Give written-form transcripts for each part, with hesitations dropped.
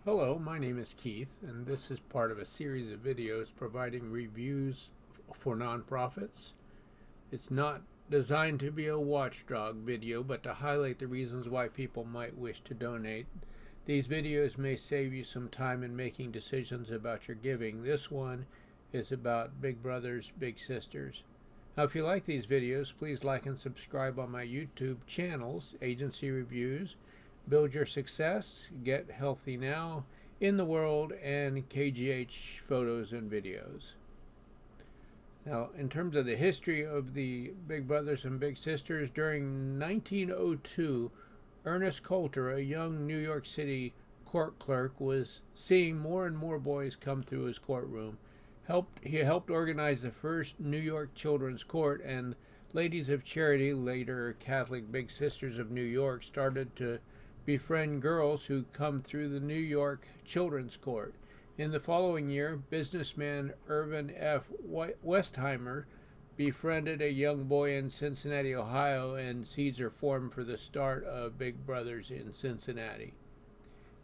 Hello, my name is Keith, and this is part of a series of videos providing reviews for nonprofits. It's not designed to be a watchdog video, but to highlight the reasons why people might wish to donate. These videos may save you some time in making decisions about your giving. This one is about Big Brothers Big Sisters. Now, if you like these videos, please like and subscribe on my YouTube channels, Agency Reviews, Build Your Success, Get Healthy Now, In the World, and KGH Photos and Videos. Now, in terms of the history of the Big Brothers and Big Sisters, during 1902, Ernest Coulter, a young New York City court clerk, was seeing more and more boys come through his courtroom. He helped organize the first New York Children's Court, and Ladies of Charity, later Catholic Big Sisters of New York, started to befriend girls who come through the New York Children's Court. In the following year, businessman Irvin F. Westheimer befriended a young boy in Cincinnati, Ohio, and seeds are formed for the start of Big Brothers in Cincinnati.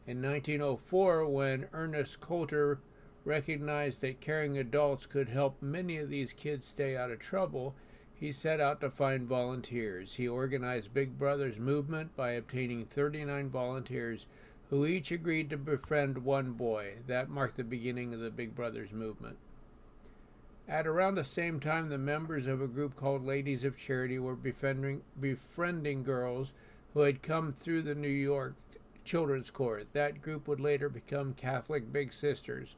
In 1904, when Ernest Coulter recognized that caring adults could help many of these kids stay out of trouble, he set out to find volunteers. He organized Big Brothers movement by obtaining 39 volunteers who each agreed to befriend one boy. That marked the beginning of the Big Brothers movement. At around the same time, the members of a group called Ladies of Charity were befriending girls who had come through the New York Children's Court. That group would later become Catholic Big Sisters.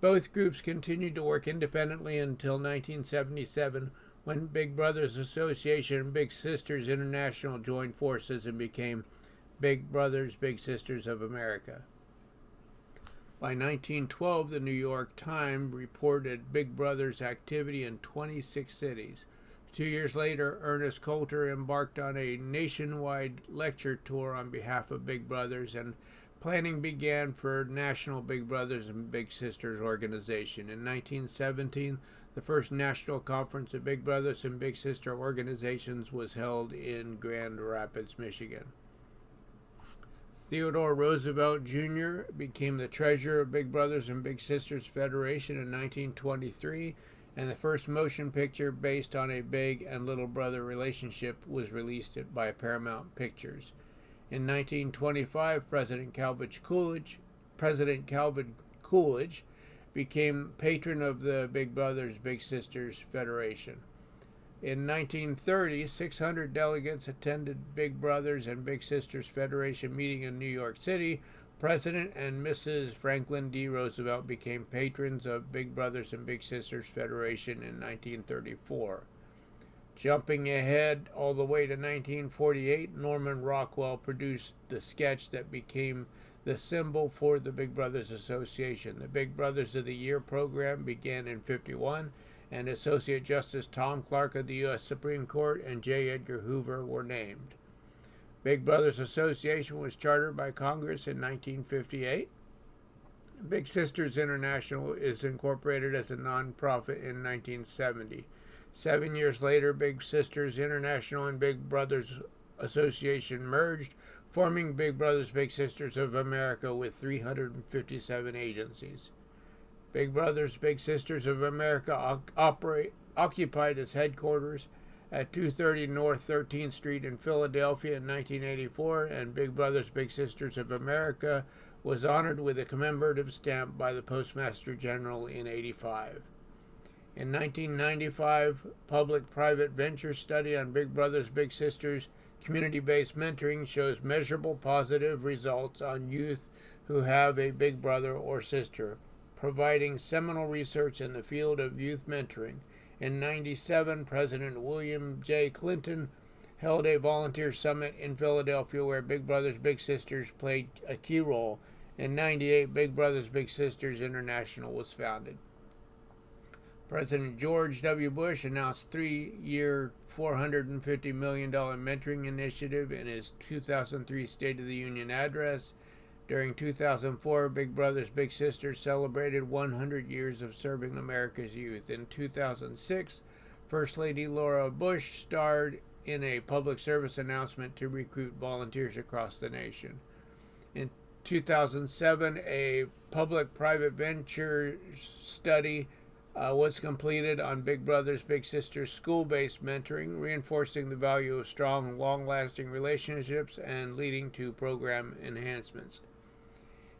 Both groups continued to work independently until 1977, when Big Brothers Association and Big Sisters International joined forces and became Big Brothers Big Sisters of America. By 1912, the New York Times reported Big Brothers activity in 26 cities. 2 years later, Ernest Coulter embarked on a nationwide lecture tour on behalf of Big Brothers, and planning began for National Big Brothers and Big Sisters organization. In 1917, the first national conference of Big Brothers and Big Sister organizations was held in Grand Rapids, Michigan. Theodore Roosevelt Jr. became the treasurer of Big Brothers and Big Sisters Federation in 1923, and the first motion picture based on a big and little brother relationship was released by Paramount Pictures. In 1925, President Calvin Coolidge became patron of the Big Brothers Big Sisters Federation. In 1930, 600 delegates attended Big Brothers and Big Sisters Federation meeting in New York City. President and Mrs. Franklin D. Roosevelt became patrons of Big Brothers and Big Sisters Federation in 1934. Jumping ahead all the way to 1948, Norman Rockwell produced the sketch that became the symbol for the Big Brothers Association. The Big Brothers of the Year program began in 1951, and Associate Justice Tom Clark of the U.S. Supreme Court and J. Edgar Hoover were named. Big Brothers Association was chartered by Congress in 1958. Big Sisters International is incorporated as a nonprofit in 1970. 7 years later, Big Sisters International and Big Brothers Association merged, forming Big Brothers Big Sisters of America with 357 agencies. Big Brothers Big Sisters of America occupied its headquarters at 230 North 13th Street in Philadelphia in 1984, and Big Brothers Big Sisters of America was honored with a commemorative stamp by the Postmaster General in 1985. In 1995, public-private venture study on Big Brothers Big Sisters community-based mentoring shows measurable positive results on youth who have a big brother or sister, providing seminal research in the field of youth mentoring. In 1997, President William J. Clinton held a volunteer summit in Philadelphia where Big Brothers Big Sisters played a key role. In 1998, Big Brothers Big Sisters International was founded. President George W. Bush announced 3-year, $450 million mentoring initiative in his 2003 State of the Union address. During 2004, Big Brothers Big Sisters celebrated 100 years of serving America's youth. In 2006, First Lady Laura Bush starred in a public service announcement to recruit volunteers across the nation. In 2007, a public-private venture study was completed on Big Brothers Big Sisters school-based mentoring, reinforcing the value of strong, long-lasting relationships and leading to program enhancements.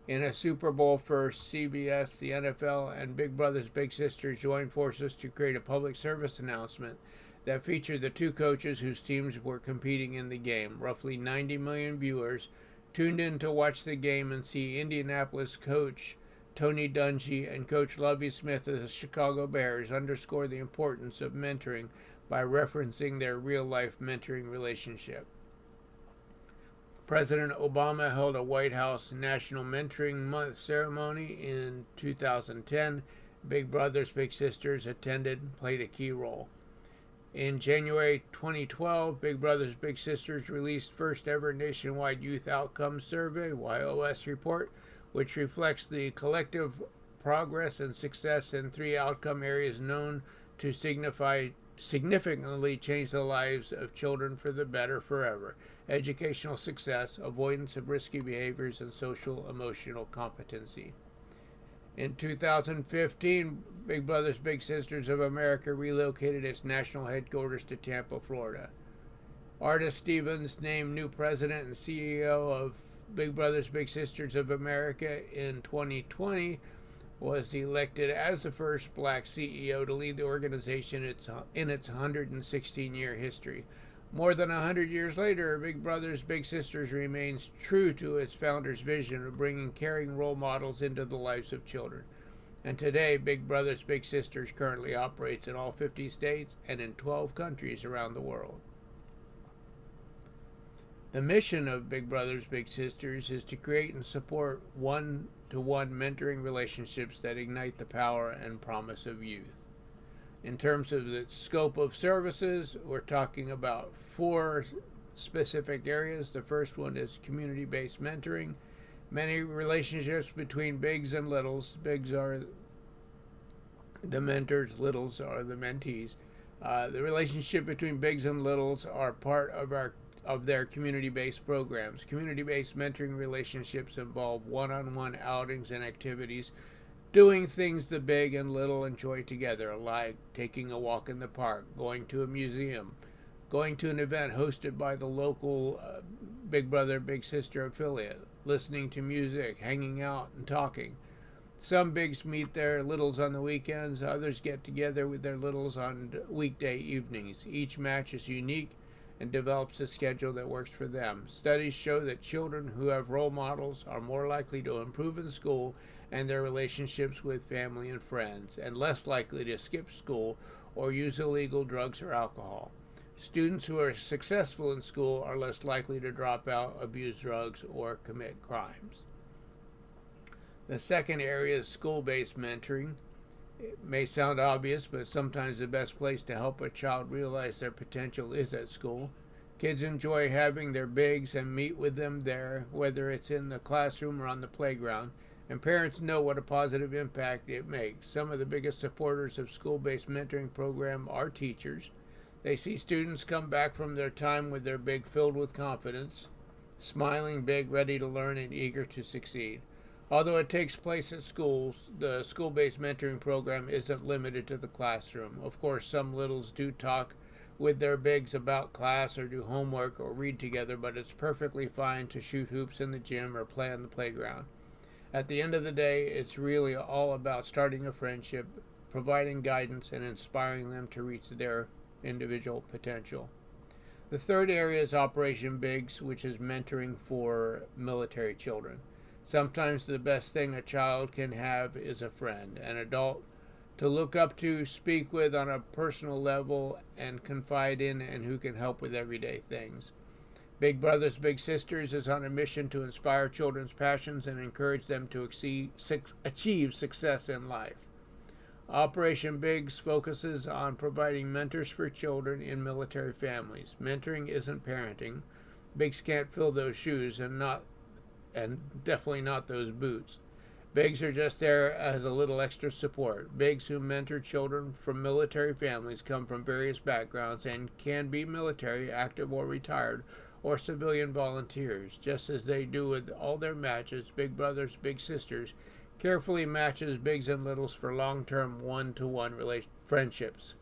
In a Super Bowl for CBS, the NFL, and Big Brothers Big Sisters joined forces to create a public service announcement that featured the two coaches whose teams were competing in the game. Roughly 90 million viewers tuned in to watch the game and see Indianapolis coach Tony Dungy and coach Lovie Smith of the Chicago Bears underscore the importance of mentoring by referencing their real-life mentoring relationship. President Obama held a White House National Mentoring Month ceremony in 2010. Big Brothers Big Sisters attended and played a key role. In January 2012, Big Brothers Big Sisters released first ever nationwide Youth Outcomes Survey, YOS report, which reflects the collective progress and success in 3 outcome areas known to significantly change the lives of children for the better forever: educational success, avoidance of risky behaviors, and social emotional competency. In 2015, Big Brothers Big Sisters of America relocated its national headquarters to Tampa, Florida. Ardis Stevens, named new president and CEO of Big Brothers Big Sisters of America in 2020, was elected as the first black CEO to lead the organization in its 116-year history. More than 100 years later, Big Brothers Big Sisters remains true to its founder's vision of bringing caring role models into the lives of children. And today, Big Brothers Big Sisters currently operates in all 50 states and in 12 countries around the world. The mission of Big Brothers Big Sisters is to create and support one-to-one mentoring relationships that ignite the power and promise of youth. In terms of the scope of services, we're talking about 4 specific areas. The first one is community-based mentoring. Many relationships between bigs and littles. Bigs are the mentors, littles are the mentees. The relationship between bigs and littles are part of their community-based programs. Community-based mentoring relationships involve one-on-one outings and activities, doing things the big and little enjoy together, like taking a walk in the park, going to a museum, going to an event hosted by the local Big Brother Big Sister affiliate, listening to music, hanging out, and talking. Some bigs meet their littles on the weekends, others get together with their littles on weekday evenings. Each match is unique and develops a schedule that works for them. Studies show that children who have role models are more likely to improve in school and their relationships with family and friends, and less likely to skip school or use illegal drugs or alcohol. Students who are successful in school are less likely to drop out, abuse drugs, or commit crimes. The second area is school-based mentoring. It may sound obvious, but sometimes the best place to help a child realize their potential is at school. Kids enjoy having their bigs and meet with them there, whether it's in the classroom or on the playground, and parents know what a positive impact it makes. Some of the biggest supporters of school-based mentoring program are teachers. They see students come back from their time with their big filled with confidence, smiling big, ready to learn, and eager to succeed. Although it takes place at schools, the school-based mentoring program isn't limited to the classroom. Of course, some littles do talk with their bigs about class or do homework or read together, but it's perfectly fine to shoot hoops in the gym or play on the playground. At the end of the day, it's really all about starting a friendship, providing guidance, and inspiring them to reach their individual potential. The third area is Operation Bigs, which is mentoring for military children. Sometimes the best thing a child can have is a friend, an adult to look up to, speak with on a personal level, and confide in, and who can help with everyday things. Big Brothers Big Sisters is on a mission to inspire children's passions and encourage them to achieve success in life. Operation Bigs focuses on providing mentors for children in military families. Mentoring isn't parenting. Bigs can't fill those shoes and definitely not those boots. Bigs are just there as a little extra support. Bigs who mentor children from military families come from various backgrounds and can be military, active, or retired, or civilian volunteers. Just as they do with all their matches, Big Brothers Big Sisters carefully matches bigs and littles for long-term one-to-one friendships.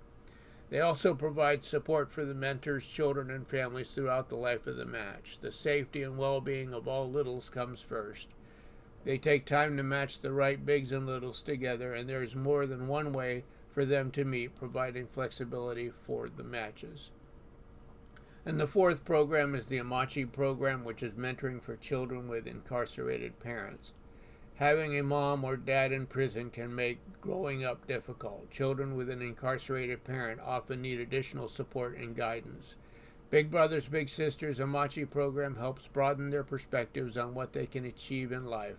They also provide support for the mentors, children, and families throughout the life of the match. The safety and well-being of all littles comes first. They take time to match the right bigs and littles together, and there is more than one way for them to meet, providing flexibility for the matches. And the fourth program is the Amachi program, which is mentoring for children with incarcerated parents. Having a mom or dad in prison can make growing up difficult. Children with an incarcerated parent often need additional support and guidance. Big Brothers Big Sisters Amachi program helps broaden their perspectives on what they can achieve in life.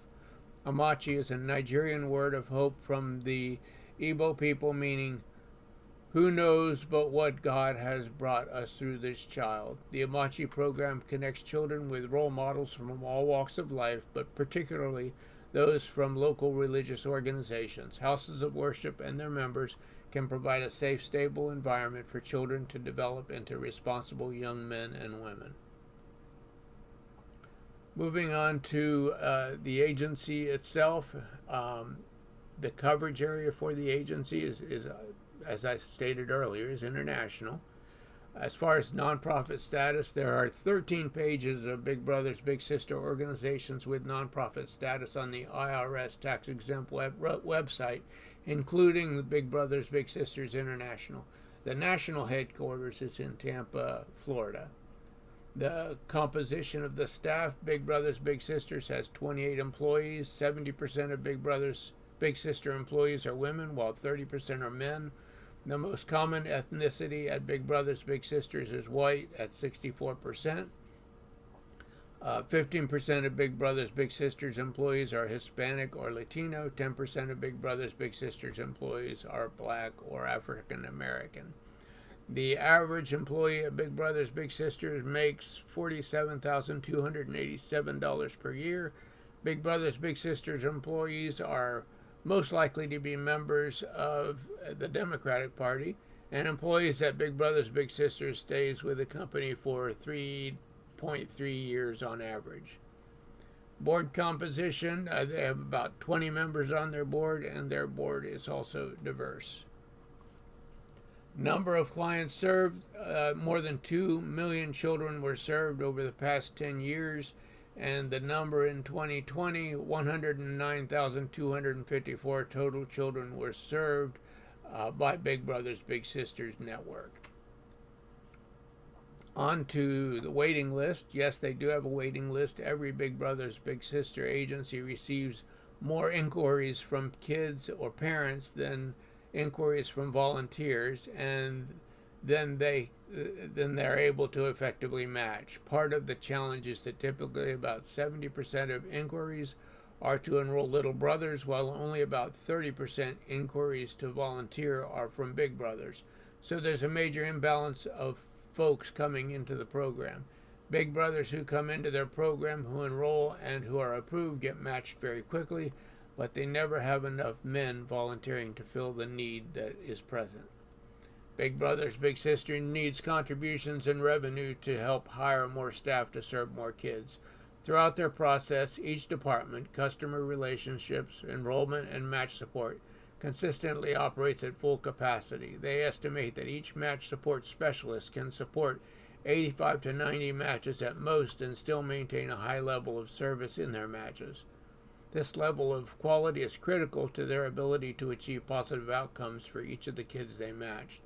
Amachi is a Nigerian word of hope from the Igbo people, meaning who knows but what God has brought us through this child. The Amachi program connects children with role models from all walks of life, but particularly those from local religious organizations. Houses of worship and their members can provide a safe, stable environment for children to develop into responsible young men and women. Moving on to the agency itself, the coverage area for the agency is as I stated earlier, is international. As far as nonprofit status, there are 13 pages of Big Brothers Big Sister organizations with nonprofit status on the IRS tax-exempt website, including the Big Brothers Big Sisters International. The national headquarters is in Tampa, Florida. The composition of the staff, Big Brothers Big Sisters has 28 employees. 70% of Big Brothers Big Sister employees are women, while 30% are men. The most common ethnicity at Big Brothers Big Sisters is white at 64%. 15% of Big Brothers Big Sisters employees are Hispanic or Latino. 10% of Big Brothers Big Sisters employees are Black or African American. The average employee at Big Brothers Big Sisters makes $47,287 per year. Big Brothers Big Sisters employees are most likely to be members of the Democratic Party, and employees at Big Brothers Big Sisters stays with the company for 3.3 years on average. Board composition, they have about 20 members on their board, and their board is also diverse. Number of clients served, more than 2 million children were served over the past 10 years, and the number in 2020, 109,254 total children were served by Big Brothers Big Sisters network. On to the waiting list. Yes, they do have a waiting list. Every Big Brothers Big Sister agency receives more inquiries from kids or parents than inquiries from volunteers, and then they're able to effectively match. Part of the challenge is that typically about 70% of inquiries are to enroll little brothers, while only about 30% inquiries to volunteer are from Big Brothers. So there's a major imbalance of folks coming into the program. Big Brothers who come into their program, who enroll and who are approved, get matched very quickly, but they never have enough men volunteering to fill the need that is present. Big Brothers Big Sister needs contributions and revenue to help hire more staff to serve more kids. Throughout their process, each department, customer relationships, enrollment, and match support, consistently operates at full capacity. They estimate that each match support specialist can support 85 to 90 matches at most and still maintain a high level of service in their matches. This level of quality is critical to their ability to achieve positive outcomes for each of the kids they match.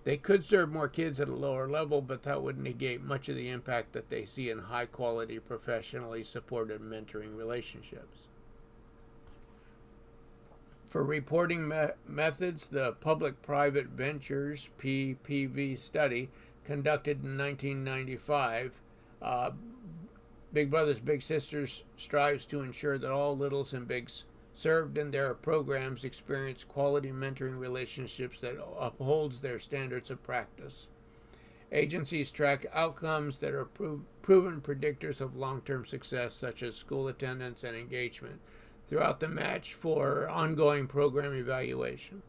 They could serve more kids at a lower level, but that would negate much of the impact that they see in high-quality, professionally supported mentoring relationships. For reporting methods, the Public-Private Ventures PPV study conducted in 1995, Big Brothers Big Sisters strives to ensure that all littles and bigs served in their programs experience quality mentoring relationships that upholds their standards of practice. Agencies track outcomes that are proven predictors of long-term success, such as school attendance and engagement, throughout the match for ongoing program evaluation.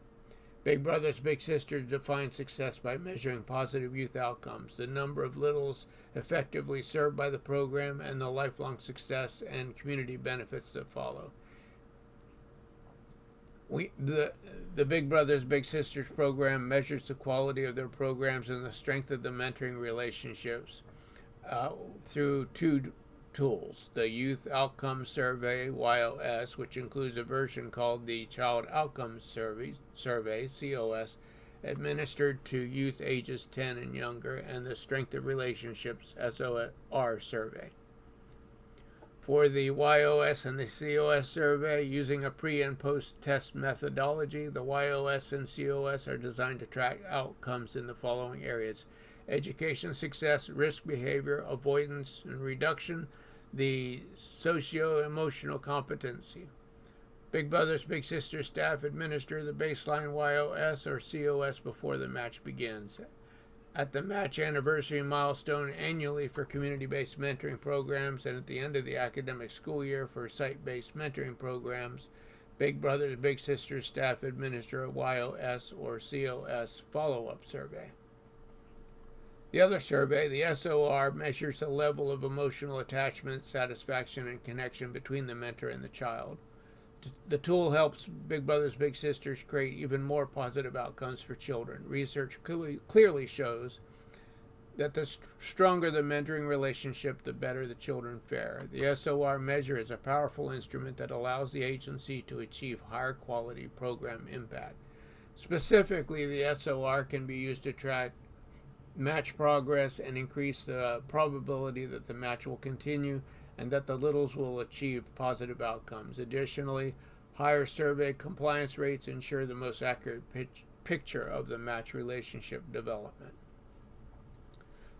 Big Brothers Big Sisters define success by measuring positive youth outcomes, the number of littles effectively served by the program, and the lifelong success and community benefits that follow. The Big Brothers Big Sisters program measures the quality of their programs and the strength of the mentoring relationships through two tools: the Youth Outcomes Survey (YOS), which includes a version called the Child Outcomes Survey (COS), administered to youth ages 10 and younger, and the Strength of Relationships (SOR) survey. For the YOS and the COS survey, using a pre- and post-test methodology, the YOS and COS are designed to track outcomes in the following areas: education success, risk behavior, avoidance and reduction, the socio-emotional competency. Big Brothers Big Sisters staff administer the baseline YOS or COS before the match begins. At the match anniversary milestone annually for community-based mentoring programs, and at the end of the academic school year for site-based mentoring programs, Big Brothers Big Sisters staff administer a YOS or COS follow-up survey. The other survey, the SOR, measures the level of emotional attachment, satisfaction, and connection between the mentor and the child. The tool helps Big Brothers Big Sisters create even more positive outcomes for children. Research clearly shows that the stronger the mentoring relationship, the better the children fare. The SOR measure is a powerful instrument that allows the agency to achieve higher quality program impact. Specifically, the SOR can be used to track match progress and increase the probability that the match will continue and that the littles will achieve positive outcomes. Additionally, higher survey compliance rates ensure the most accurate picture of the match relationship development.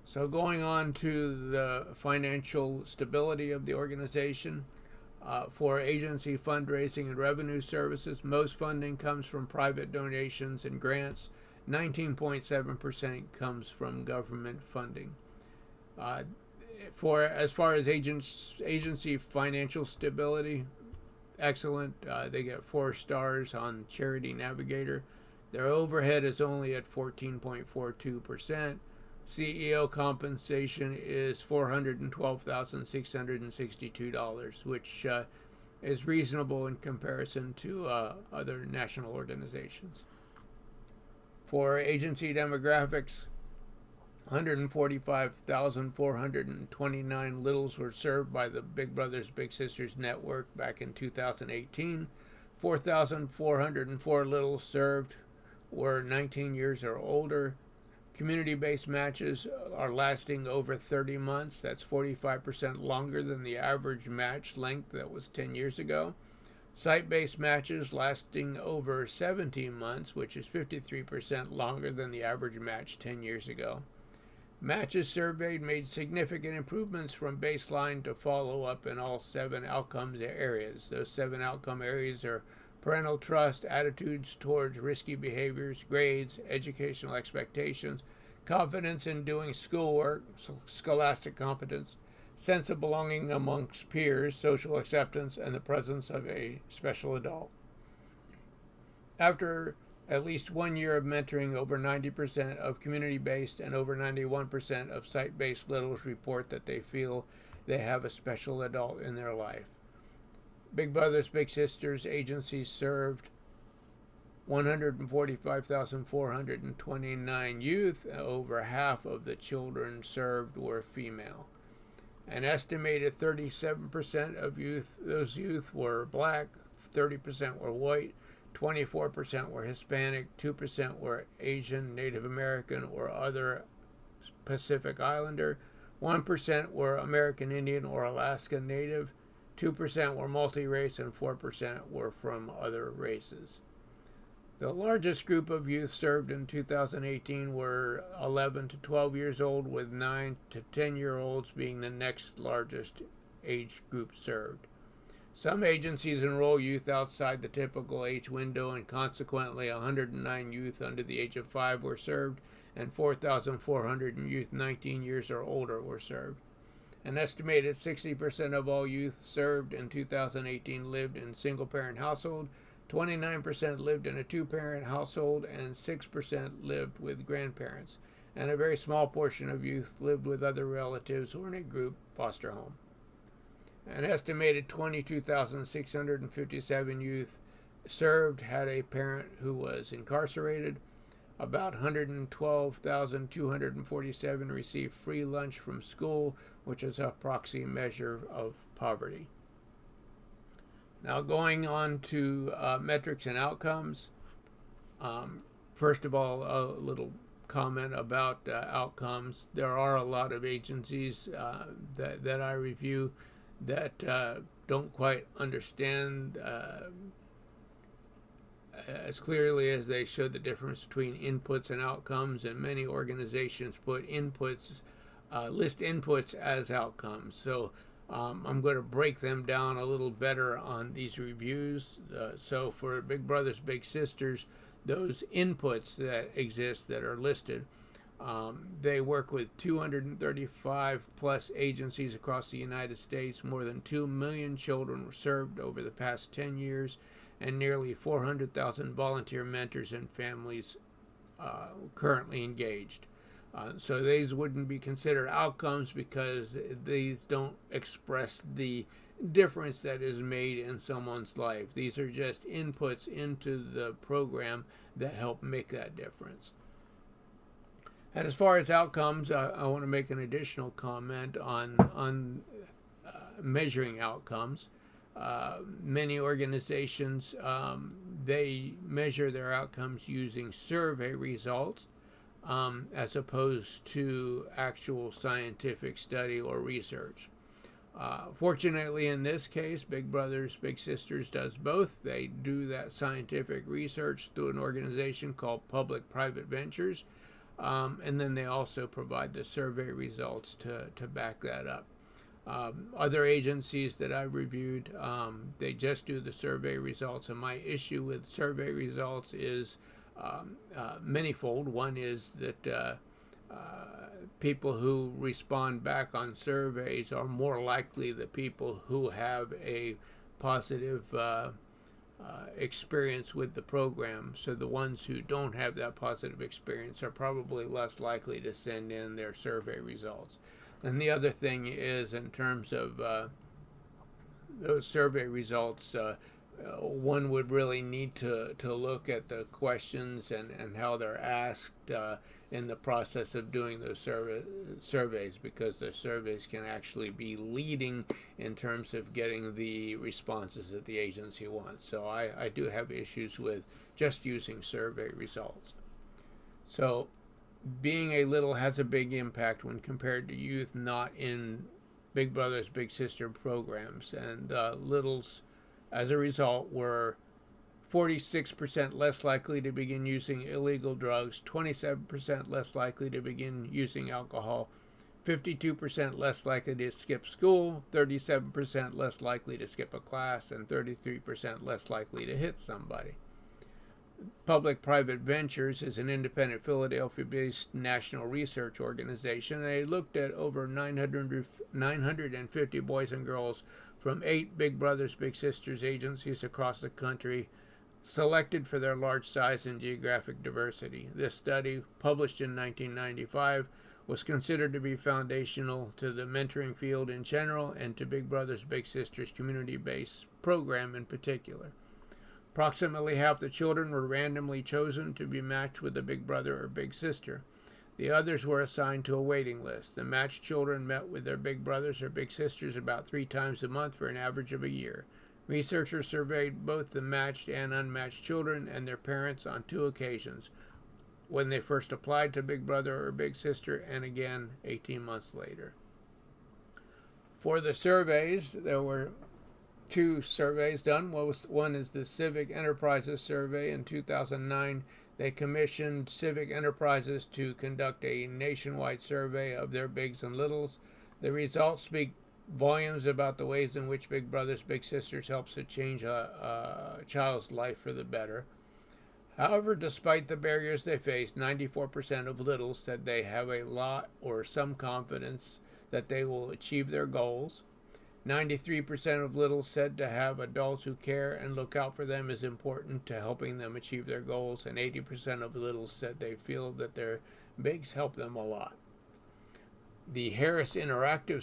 So going on to the financial stability of the organization, for agency fundraising and revenue services, most funding comes from private donations and grants. 19.7% comes from government funding. As far as agency financial stability, excellent. They get 4 stars on Charity Navigator. Their overhead is only at 14.42%. CEO compensation is $412,662, which is reasonable in comparison to other national organizations. For agency demographics, 145,429 littles were served by the Big Brothers Big Sisters network back in 2018. 4,404 littles served were 19 years or older. Community-based matches are lasting over 30 months. That's 45% longer than the average match length that was 10 years ago. Site-based matches lasting over 17 months, which is 53% longer than the average match 10 years ago. Matches surveyed made significant improvements from baseline to follow-up in all 7 outcomes areas. Those 7 outcome areas are parental trust, attitudes towards risky behaviors, grades, educational expectations, confidence in doing schoolwork, scholastic competence, sense of belonging amongst peers, social acceptance, and the presence of a special adult. After at least 1 year of mentoring, over 90% of community-based and over 91% of site-based littles report that they feel they have a special adult in their life. Big Brothers Big Sisters agencies served 145,429 youth. Over half of the children served were female. An estimated 37% of those youth were black, 30% were white, 24% were Hispanic, 2% were Asian, Native American, or other Pacific Islander, 1% were American Indian or Alaska Native, 2% were multi-race, and 4% were from other races. The largest group of youth served in 2018 were 11 to 12 years old, with 9 to 10-year-olds being the next largest age group served. Some agencies enroll youth outside the typical age window, and consequently 109 youth under the age of 5 were served, and 4,400 youth 19 years or older were served. An estimated 60% of all youth served in 2018 lived in single-parent household. 29% lived in a two-parent household, and 6% lived with grandparents. And a very small portion of youth lived with other relatives or in a group foster home. An estimated 22,657 youth served had a parent who was incarcerated. About 112,247 received free lunch from school, which is a proxy measure of poverty. Now, going on to metrics and outcomes. First of all, a little comment about outcomes. There are a lot of agencies that I review that don't quite understand as clearly as they should the difference between inputs and outcomes, and many organizations put list inputs as outcomes. So I'm going to break them down a little better on these reviews. So for Big Brothers Big Sisters, those inputs that exist that are listed, they work with 235 plus agencies across the United States. More than 2 million children were served over the past 10 years, and nearly 400,000 volunteer mentors and families currently engaged. So these wouldn't be considered outcomes because these don't express the difference that is made in someone's life. These are just inputs into the program that help make that difference. And as far as outcomes, I want to make an additional comment on measuring outcomes. Many organizations, they measure their outcomes using survey results as opposed to actual scientific study or research. Fortunately, in this case, Big Brothers Big Sisters does both. They do that scientific research through an organization called Public-Private Ventures, and then they also provide the survey results to back that up. Other agencies that I've reviewed, they just do the survey results, and my issue with survey results is manyfold. One is that people who respond back on surveys are more likely the people who have a positive experience with the program. So the ones who don't have that positive experience are probably less likely to send in their survey results. And the other thing is, in terms of those survey results, one would really need to look at the questions and how they're asked in the process of doing those surveys, because the surveys can actually be leading in terms of getting the responses that the agency wants. So I do have issues with just using survey results. So being a little has a big impact when compared to youth not in Big Brothers Big Sister programs, and littles as a result were 46% less likely to begin using illegal drugs, 27% less likely to begin using alcohol, 52% less likely to skip school, 37% less likely to skip a class, and 33% less likely to hit somebody. Public-Private Ventures is an independent Philadelphia-based national research organization. They looked at over 950 boys and girls from 8 Big Brothers Big Sisters agencies across the country, selected for their large size and geographic diversity. This study, published in 1995, was considered to be foundational to the mentoring field in general and to Big Brothers Big Sisters community-based program in particular. Approximately half the children were randomly chosen to be matched with a big brother or big sister. The others were assigned to a waiting list. The matched children met with their big brothers or big sisters about 3 times a month for an average of a year. Researchers surveyed both the matched and unmatched children and their parents on 2 occasions, when they first applied to Big Brother or Big Sister, and again 18 months later. For the surveys, there were 2 surveys done. One is the Civic Enterprises Survey. In 2009, they commissioned Civic Enterprises to conduct a nationwide survey of their bigs and littles. The results speak volumes about the ways in which Big Brothers Big Sisters helps to change a child's life for the better. However, despite the barriers they face, 94% of littles said they have a lot or some confidence that they will achieve their goals. 93% of littles said to have adults who care and look out for them is important to helping them achieve their goals, and 80% of littles said they feel that their bigs help them a lot. The Harris Interactive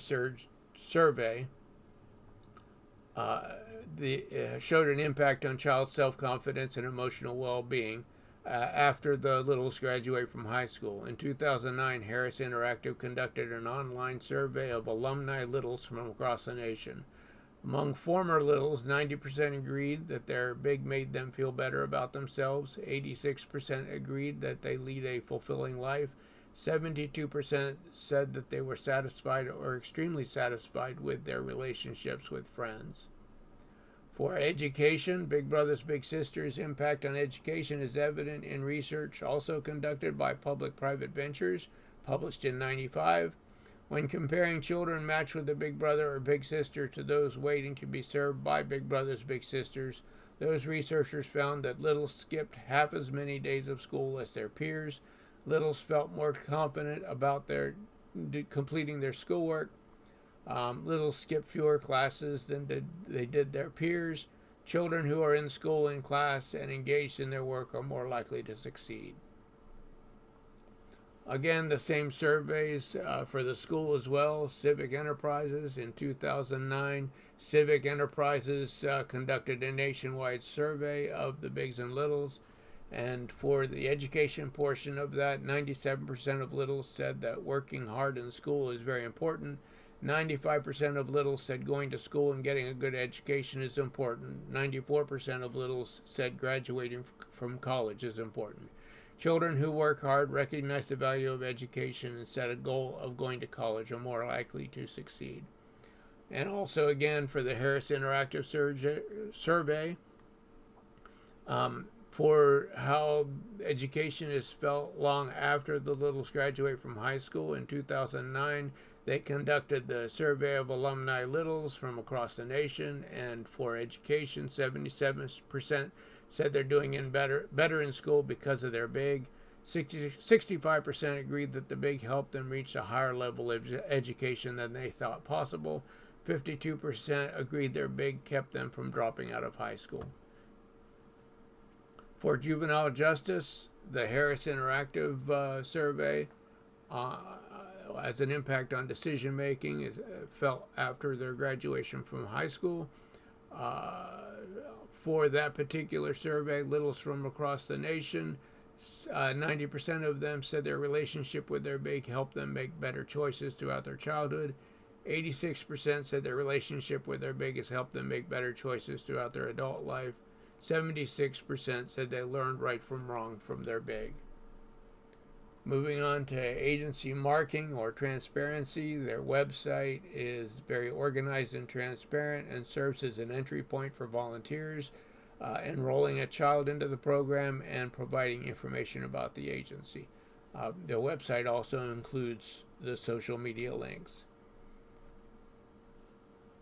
Survey showed an impact on child self-confidence and emotional well-being after the littles graduate from high school. In 2009, Harris Interactive conducted an online survey of alumni littles from across the nation. Among former littles, 90% agreed that their big made them feel better about themselves. 86% agreed that they lead a fulfilling life. 72% said that they were satisfied or extremely satisfied with their relationships with friends. For education, Big Brothers Big Sisters' impact on education is evident in research also conducted by Public-Private Ventures, published in 1995. When comparing children matched with a big brother or big sister to those waiting to be served by Big Brothers Big Sisters, those researchers found that littles skipped half as many days of school as their peers. Littles felt more confident about their completing their schoolwork. Littles skip fewer classes than they did their peers. Children who are in school, in class, and engaged in their work are more likely to succeed. Again, the same surveys for the school as well. Civic Enterprises in 2009. Civic Enterprises conducted a nationwide survey of the bigs and littles. And for the education portion of that, 97% of littles said that working hard in school is very important. 95% of littles said going to school and getting a good education is important. 94% of littles said graduating from college is important. Children who work hard, recognize the value of education, and set a goal of going to college are more likely to succeed. And also, again, for the Harris Interactive Survey, for how education is felt long after the littles graduate from high school. In 2009, they conducted the survey of alumni littles from across the nation, and for education, 77% said they're doing better in school because of their big. 65% agreed that the big helped them reach a higher level of education than they thought possible. 52% agreed their big kept them from dropping out of high school. For juvenile justice, the Harris Interactive Survey has an impact on decision making. It felt after their graduation from high school. For that particular survey, littles from across the nation, 90% of them said their relationship with their big helped them make better choices throughout their childhood. 86% said their relationship with their big has helped them make better choices throughout their adult life. 76% said they learned right from wrong from their big. Moving on to agency marking or transparency, their website is very organized and transparent and serves as an entry point for volunteers enrolling a child into the program and providing information about the agency. Their website also includes the social media links.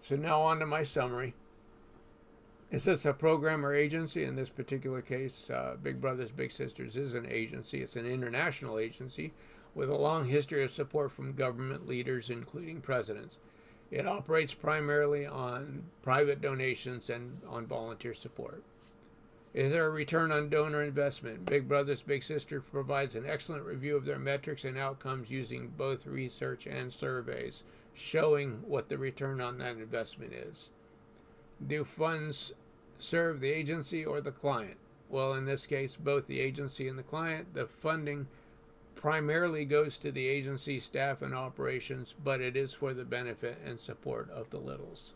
So now on to my summary. Is this a program or agency? In this particular case, Big Brothers Big Sisters is an agency. It's an international agency with a long history of support from government leaders, including presidents. It operates primarily on private donations and on volunteer support. Is there a return on donor investment? Big Brothers Big Sisters provides an excellent review of their metrics and outcomes using both research and surveys, showing what the return on that investment is. Do funds serve the agency or the client? Well, in this case, both the agency and the client. The funding primarily goes to the agency staff and operations, but it is for the benefit and support of the littles.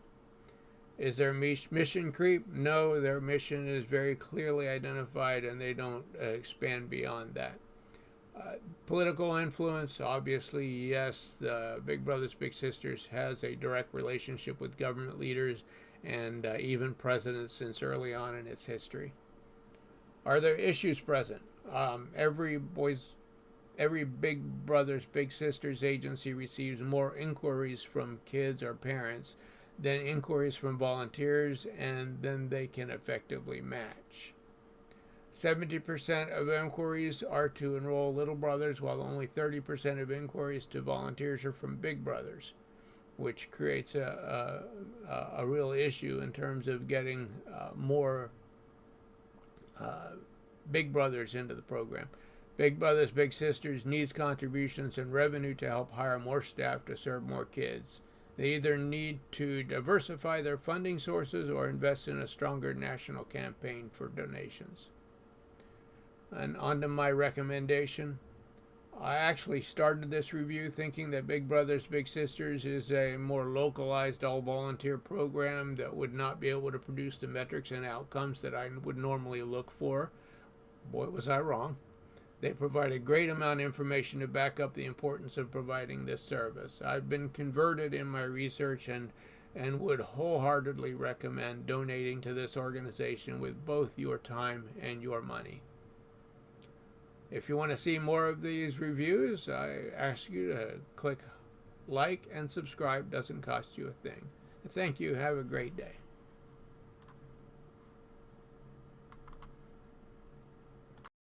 Is there mission creep? No, their mission is very clearly identified and they don't expand beyond that. Political influence, obviously, yes. Big Brothers Big Sisters has a direct relationship with government leaders and even presidents since early on in its history. Are there issues present? Every Big Brothers Big Sisters agency receives more inquiries from kids or parents than inquiries from volunteers, and then they can effectively match. 70% of inquiries are to enroll little brothers, while only 30% of inquiries to volunteers are from big brothers. which creates a real issue in terms of getting more Big Brothers into the program. Big Brothers Big Sisters needs contributions and revenue to help hire more staff to serve more kids. They either need to diversify their funding sources or invest in a stronger national campaign for donations. And on to my recommendation. I actually started this review thinking that Big Brothers Big Sisters is a more localized all-volunteer program that would not be able to produce the metrics and outcomes that I would normally look for. Boy, was I wrong. They provide a great amount of information to back up the importance of providing this service. I've been converted in my research and would wholeheartedly recommend donating to this organization with both your time and your money. If you want to see more of these reviews, I ask you to click like and subscribe. Doesn't cost you a thing. Thank you. Have a great day.